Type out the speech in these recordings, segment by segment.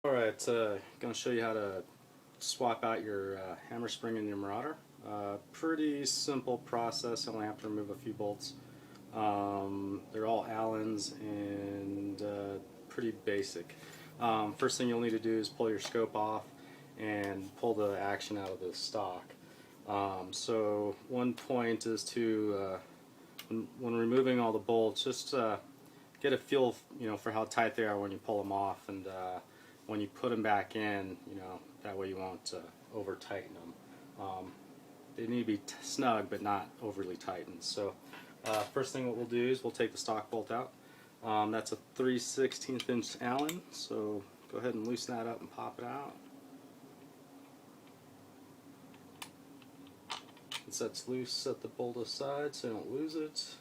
Alright, going to show you how to swap out your hammer spring in your Marauder. Pretty simple process, I only have to remove a few bolts. They're all Allens and pretty basic. First thing you'll need to do is pull your scope off and pull the action out of the stock. So one point is to, when removing all the bolts, just get a feel, for how tight they are when you pull them off, and when you put them back in, that way you won't over tighten them. They need to be snug but not overly tightened. So first thing what we'll do is we'll take the stock bolt out. That's a 3/16 inch Allen, so go ahead and loosen that up and pop it out. Once that's loose, set the bolt aside so you don't lose it.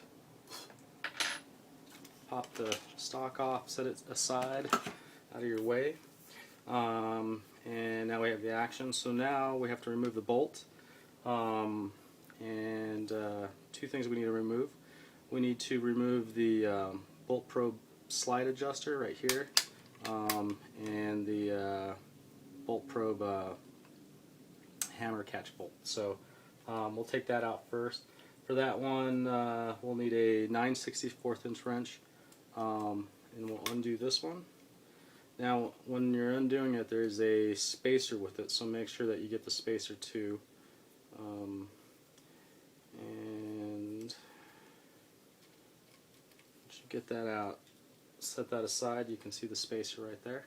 Pop the stock off, set it aside out of your way. And now we have the action. So now we have to remove the bolt. Two things we need to remove. We need to remove the bolt probe slide adjuster right here, and the bolt probe hammer catch bolt. So we'll take that out first. For that one, we'll need a 9/64 inch wrench, and we'll undo this one. Now, when you're undoing it, there's a spacer with it, so make sure that you get the spacer too. And once you get that out, set that aside. You can see the spacer right there.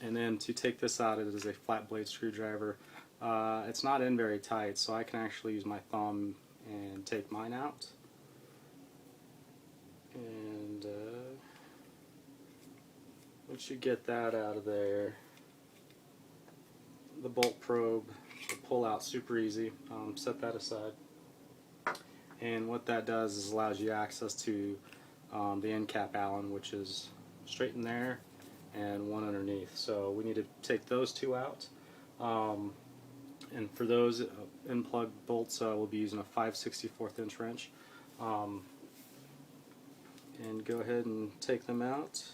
And then to take this out, it is a flat blade screwdriver. It's not in very tight, so I can actually use my thumb and take mine out. And once you get that out of there, the bolt probe will pull out super easy. Set that aside. And what that does is allows you access to the end cap Allen, which is straight in there and one underneath. So we need to take those two out. And for those in-plug bolts, we'll be using a 5/64 inch wrench. And go ahead and take them out.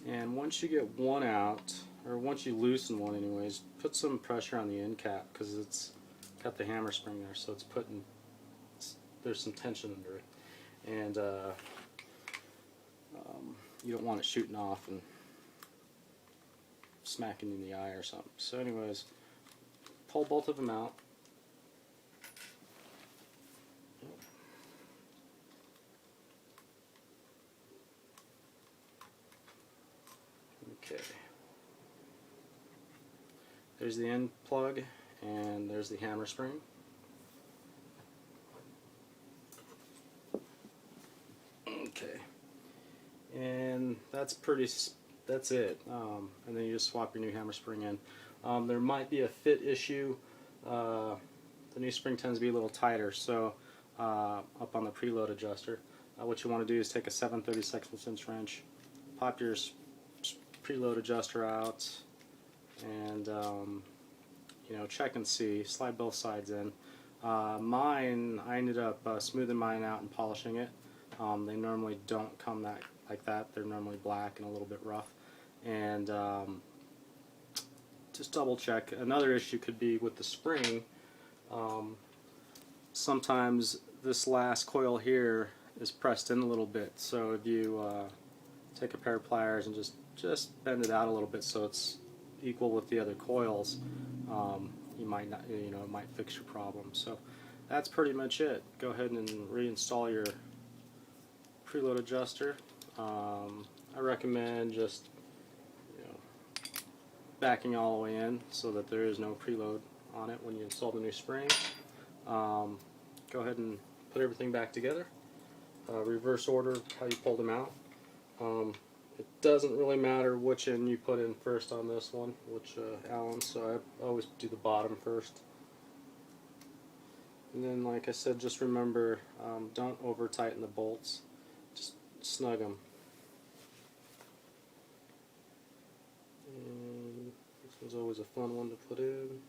And once you get one out, or once you loosen one anyways, put some pressure on the end cap, because it's got the hammer spring there, so there's some tension under it. And you don't want it shooting off and smacking you in the eye or something. So anyways, pull both of them out. Okay. There's the end plug, and there's the hammer spring. Okay. And that's it. And then you just swap your new hammer spring in. There might be a fit issue. The new spring tends to be a little tighter, so up on the preload adjuster. What you want to do is take a 7/32 inch wrench, pop your preload adjuster out, and check and see. Slide both sides in. Mine, I ended up smoothing mine out and polishing it. They normally don't come like that. They're normally black and a little bit rough. And just double check. Another issue could be with the spring. Sometimes this last coil here is pressed in a little bit. So if you take a pair of pliers and just bend it out a little bit so it's equal with the other coils, you might not, it might fix your problem. So that's pretty much it. Go ahead and reinstall your preload adjuster. I recommend just backing all the way in so that there is no preload on it when you install the new spring. Go ahead and put everything back together. Reverse order how you pulled them out. It doesn't really matter which end you put in first on this one, which Allen, so I always do the bottom first. And then, like I said, just remember, don't over tighten the bolts, just snug them. And this one's always a fun one to put in.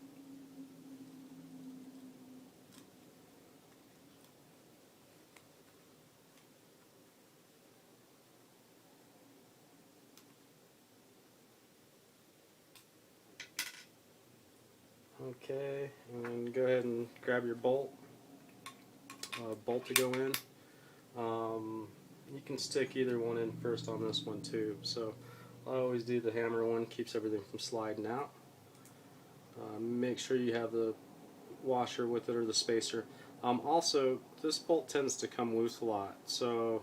Okay, and go ahead and grab your bolt to go in. You can stick either one in first on this one too. So I always do the hammer one, keeps everything from sliding out. Make sure you have the washer with it or the spacer. Also, this bolt tends to come loose a lot, so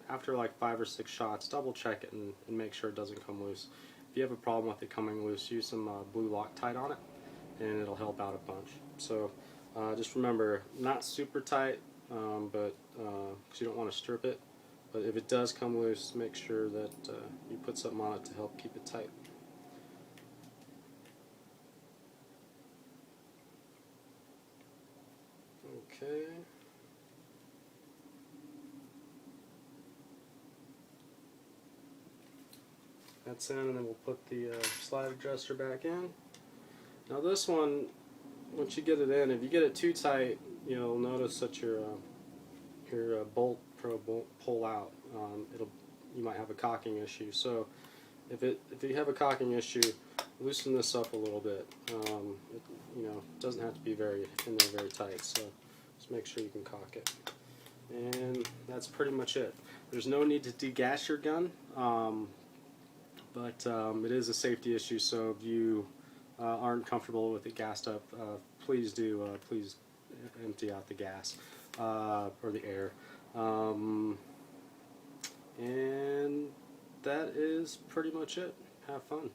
after like 5 or 6 shots, double check it and make sure it doesn't come loose. If you have a problem with it coming loose, use some blue Loctite on it, and it'll help out a bunch. So just remember, not super tight, but because you don't want to strip it. But if it does come loose, make sure that you put something on it to help keep it tight. Okay. That's in, and then we'll put the slide adjuster back in. Now this one, once you get it in, if you get it too tight, you'll notice that your bolt probe won't pull out. You might have a cocking issue. So if you have a cocking issue, loosen this up a little bit. It doesn't have to be in there very tight. So just make sure you can cock it. And that's pretty much it. There's no need to degas your gun, but it is a safety issue. So if you aren't comfortable with it gassed up, please empty out the gas or the air. And that is pretty much it. Have fun.